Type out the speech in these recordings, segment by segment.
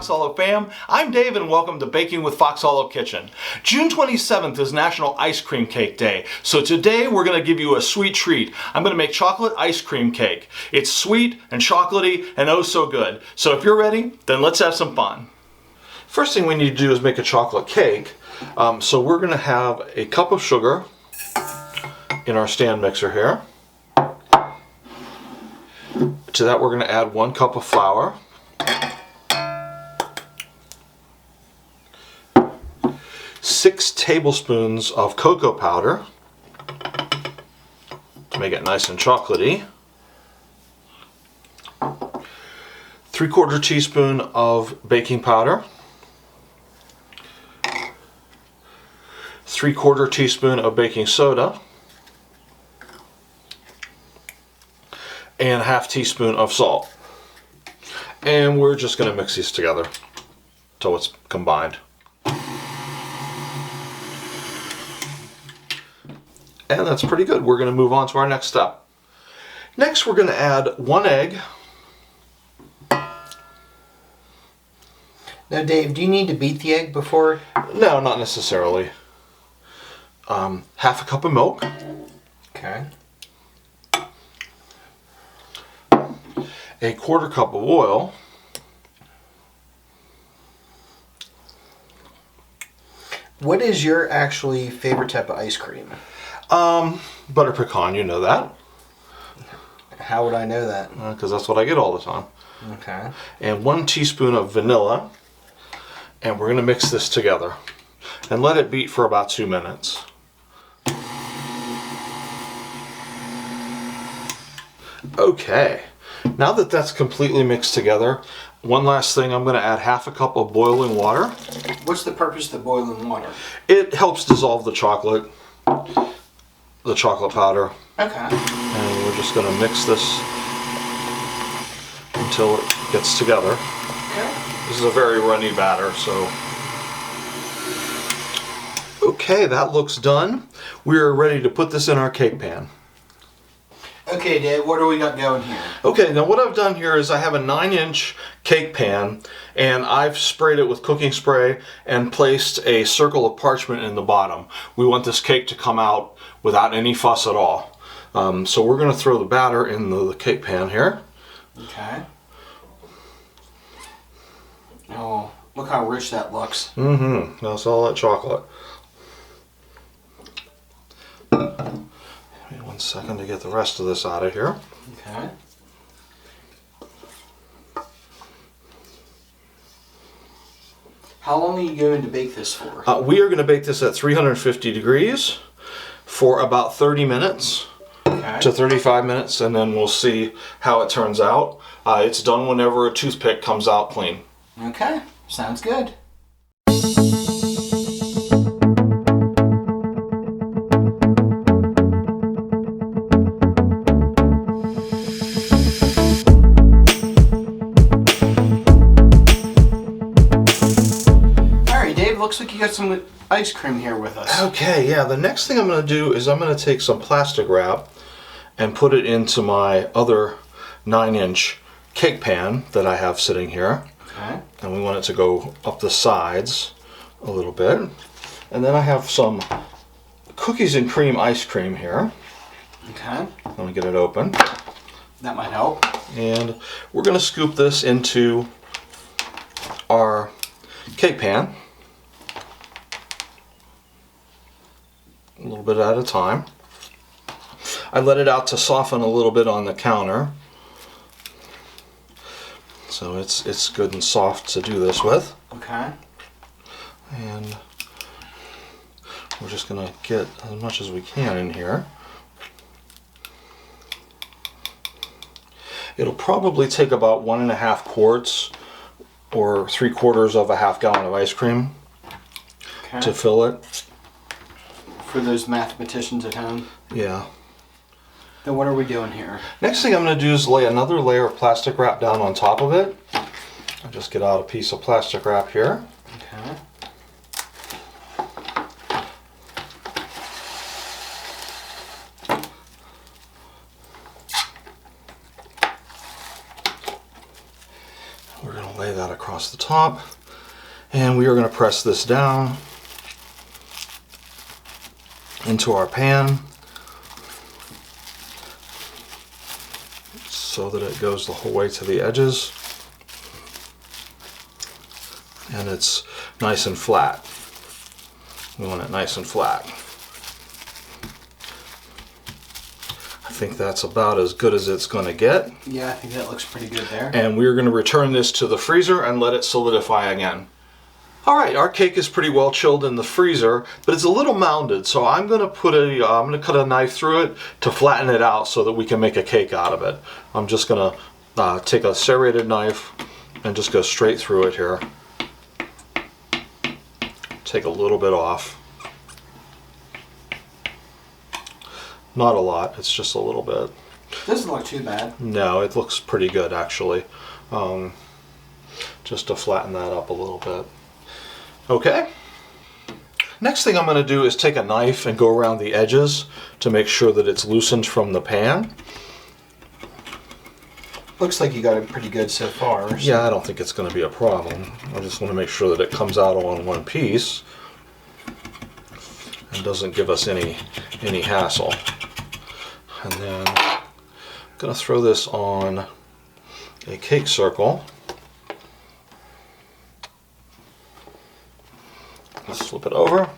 Hollow fam. I'm Dave and welcome to Baking with Fox Hollow Kitchen. June 27th is National Ice Cream Cake Day, so today we're going to give you a sweet treat. I'm going to make chocolate ice cream cake. It's sweet and chocolatey and oh so good. So if you're ready, then let's have some fun. First thing we need to do is make a chocolate cake. So we're going to have a cup of sugar in our stand mixer here. To that we're going to add 1 cup of flour, 6 tablespoons of cocoa powder to make it nice and chocolatey, 3/4 teaspoon of baking powder, 3/4 teaspoon of baking soda, and 1/2 teaspoon of salt. And we're just going to mix these together until it's combined. And that's pretty good. We're going to move on to our next step. Next we're going to add 1 egg. Now Dave, do you need to beat the egg before? No, not necessarily. 1/2 cup of milk. Okay. 1/4 cup of oil. What is your actually favorite type of ice cream? Butter pecan, you know that. How would I know that? Because that's what I get all the time. Okay. And 1 teaspoon of vanilla. And we're going to mix this together. And let it beat for about 2 minutes. Okay. Now that that's completely mixed together, one last thing, I'm going to add 1/2 cup of boiling water. What's the purpose of the boiling water? It helps dissolve the chocolate powder. Okay. And we're just going to mix this until it gets together. Okay. This is a very runny batter, so. Okay, that looks done. We're ready to put this in our cake pan. Okay, Dave, what do we got going here? Okay, now what I've done here is I have a 9-inch cake pan and I've sprayed it with cooking spray and placed a circle of parchment in the bottom. We want this cake to come out without any fuss at all. So we're going to throw the batter in the cake pan here. Okay. Oh, look how rich that looks. Mm-hmm. That's all that chocolate. Give me 1 second to get the rest of this out of here. Okay. How long are you going to bake this for? We are going to bake this at 350 degrees for about 30 minutes to 35 minutes, and then we'll see how it turns out. It's done whenever a toothpick comes out clean. Okay, sounds good. Looks like you got some ice cream here with us. Okay, yeah, the next thing I'm going to do is I'm going to take some plastic wrap and put it into my other 9-inch cake pan that I have sitting here. Okay. And we want it to go up the sides a little bit. And then I have some cookies and cream ice cream here. Okay. Let me get it open. That might help. And we're going to scoop this into our cake pan. A little bit at a time. I let it out to soften a little bit on the counter. So it's good and soft to do this with. Okay. And we're just going to get as much as we can in here. It'll probably take about 1.5 quarts or 3/4 of a half gallon of ice cream to fill it. For those mathematicians at home. Yeah. Then what are we doing here? Next thing I'm going to do is lay another layer of plastic wrap down on top of it. I'll just get out a piece of plastic wrap here. Okay. that across the top. And we are going to press this down into our pan so that it goes the whole way to the edges. And it's nice and flat. We want it nice and flat. I think that's about as good as it's going to get. Yeah, I think that looks pretty good there. And we're going to return this to the freezer and let it solidify again. All right, our cake is pretty well chilled in the freezer, but it's a little mounded, so I'm going to cut a knife through it to flatten it out so that we can make a cake out of it. I'm just going to take a serrated knife and just go straight through it here. Take a little bit off. Not a lot, it's just a little bit. Doesn't look too bad. No, it looks pretty good actually. Just to flatten that up a little bit. Okay. Next thing I'm going to do is take a knife and go around the edges to make sure that it's loosened from the pan. Looks like you got it pretty good so far. So. Yeah, I don't think it's going to be a problem. I just want to make sure that it comes out all in one piece and doesn't give us any hassle. And then I'm going to throw this on a cake circle. Let's flip it over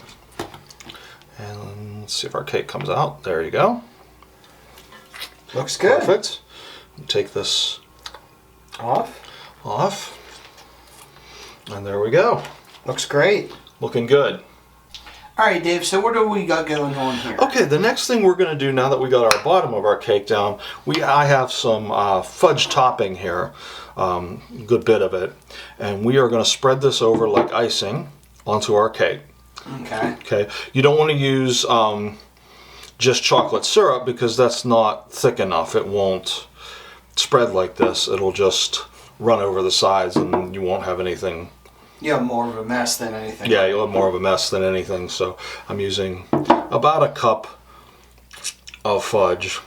and let's see if our cake comes out. There you go. Looks good. Perfect. Take this off, and there we go. Looks great. Looking good. All right, Dave, so what do we got going on here? Okay, the next thing we're going to do now that we got our bottom of our cake down, I have some fudge topping here, good bit of it, and we are going to spread this over like icing onto our cake. Okay. Okay. You don't want to use just chocolate syrup because that's not thick enough. It won't spread like this. It'll just run over the sides and you won't have anything. You have more of a mess than anything. Yeah, you'll have more of a mess than anything. So I'm using about a cup of fudge,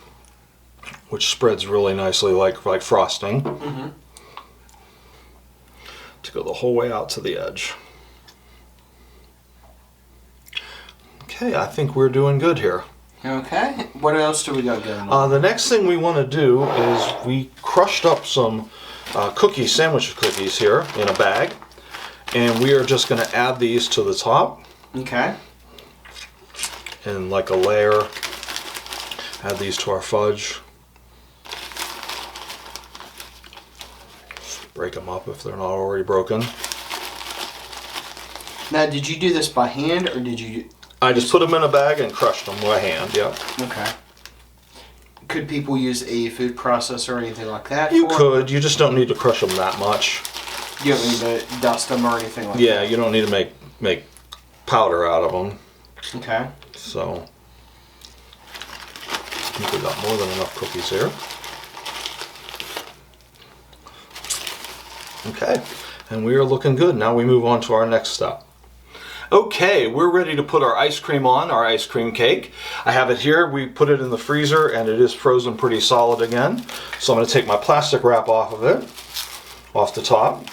which spreads really nicely like frosting, to go the whole way out to the edge. Okay, I think we're doing good here. Okay, what else do we got going on? The next thing we want to do is we crushed up some sandwich cookies here in a bag, and we are just going to add these to the top. Okay. In like a layer. Add these to our fudge. Break them up if they're not already broken. Now, did you do this by hand or did you... I just put them in a bag and crushed them by hand, yeah. Okay. Could people use a food processor or anything like that? You could, you just don't need to crush them that much. You don't need to dust them or anything like that? Yeah, you don't need to make powder out of them. Okay. So, I think we got more than enough cookies here. Okay, and we are looking good. Now we move on to our next step. Okay, we're ready to put our ice cream on, our ice cream cake. I have it here. We put it in the freezer and it is frozen pretty solid again. So I'm going to take my plastic wrap off of it, off the top.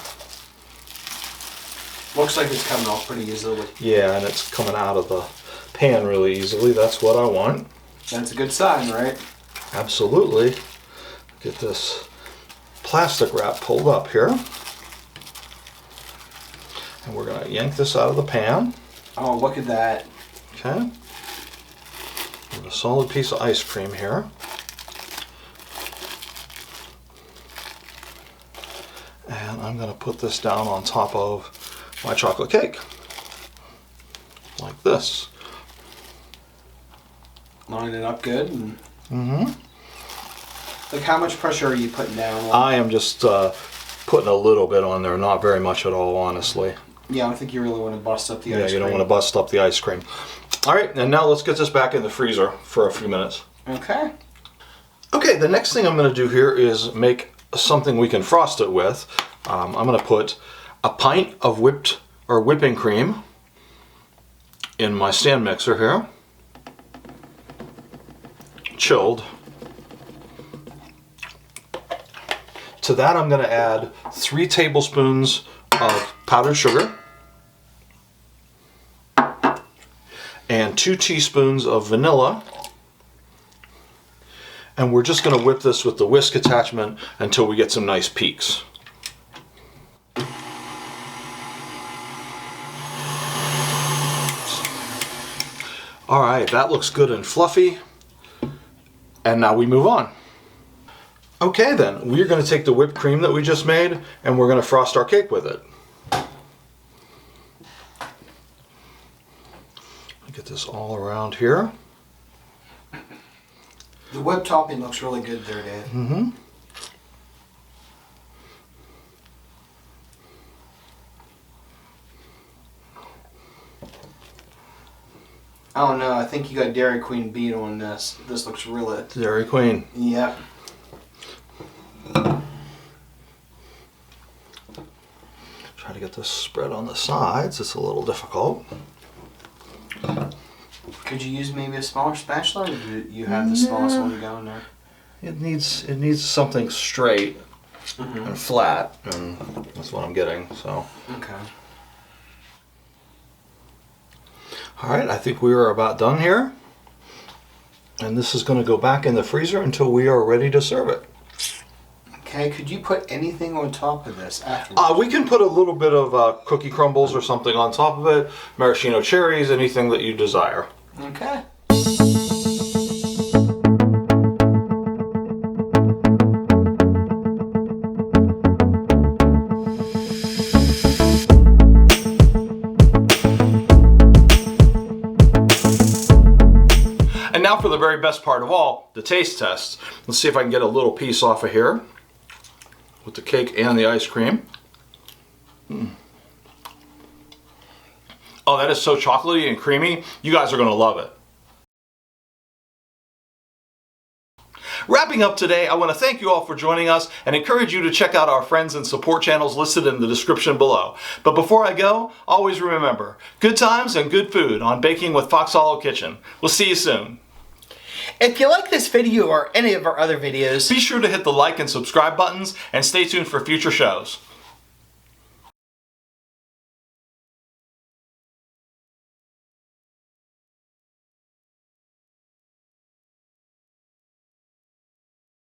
Looks like it's coming off pretty easily. Yeah, and it's coming out of the pan really easily. That's what I want. That's a good sign, right? Absolutely. Get this plastic wrap pulled up here. And we're going to yank this out of the pan. Oh, look at that. Okay. With a solid piece of ice cream here. And I'm going to put this down on top of my chocolate cake. Like this. Line it up good. And Like, how much pressure are you putting down? I am just putting a little bit on there, not very much at all, honestly. Yeah, I don't think you really want to bust up the ice cream. Yeah, you don't want to bust up the ice cream. All right, and now let's get this back in the freezer for a few minutes. Okay. Okay, the next thing I'm going to do here is make something we can frost it with. I'm going to put a pint of whipping cream in my stand mixer here. To that I'm going to add 3 tablespoons of powdered sugar and 2 teaspoons of vanilla. And we're just going to whip this with the whisk attachment until we get some nice peaks. All right, that looks good and fluffy. And now we move on. Okay then, we're going to take the whipped cream that we just made and we're going to frost our cake with it. Get this all around here. The whipped topping looks really good there, Dave. Mm-hmm. I don't know, I think you got Dairy Queen beat on this. This looks really... Dairy Queen. Yep. Try to get this spread on the sides. It's a little difficult. Could you use maybe a smaller spatula, or do you have the smallest one going there? It needs something straight and flat, and that's what I'm getting. So. Okay. All right, I think we are about done here, and this is going to go back in the freezer until we are ready to serve it. Okay, could you put anything on top of this afterwards? We can put a little bit of cookie crumbles or something on top of it, maraschino cherries, anything that you desire. Okay. And now for the very best part of all, the taste test. Let's see if I can get a little piece off of here with the cake and the ice cream. Oh, that is so chocolatey and creamy. You guys are going to love it. Wrapping up today, I want to thank you all for joining us and encourage you to check out our friends and support channels listed in the description below. But before I go, always remember, good times and good food on Baking with Fox Hollow Kitchen. We'll see you soon. If you like this video or any of our other videos, Be sure to hit the like and subscribe buttons and stay tuned for future shows.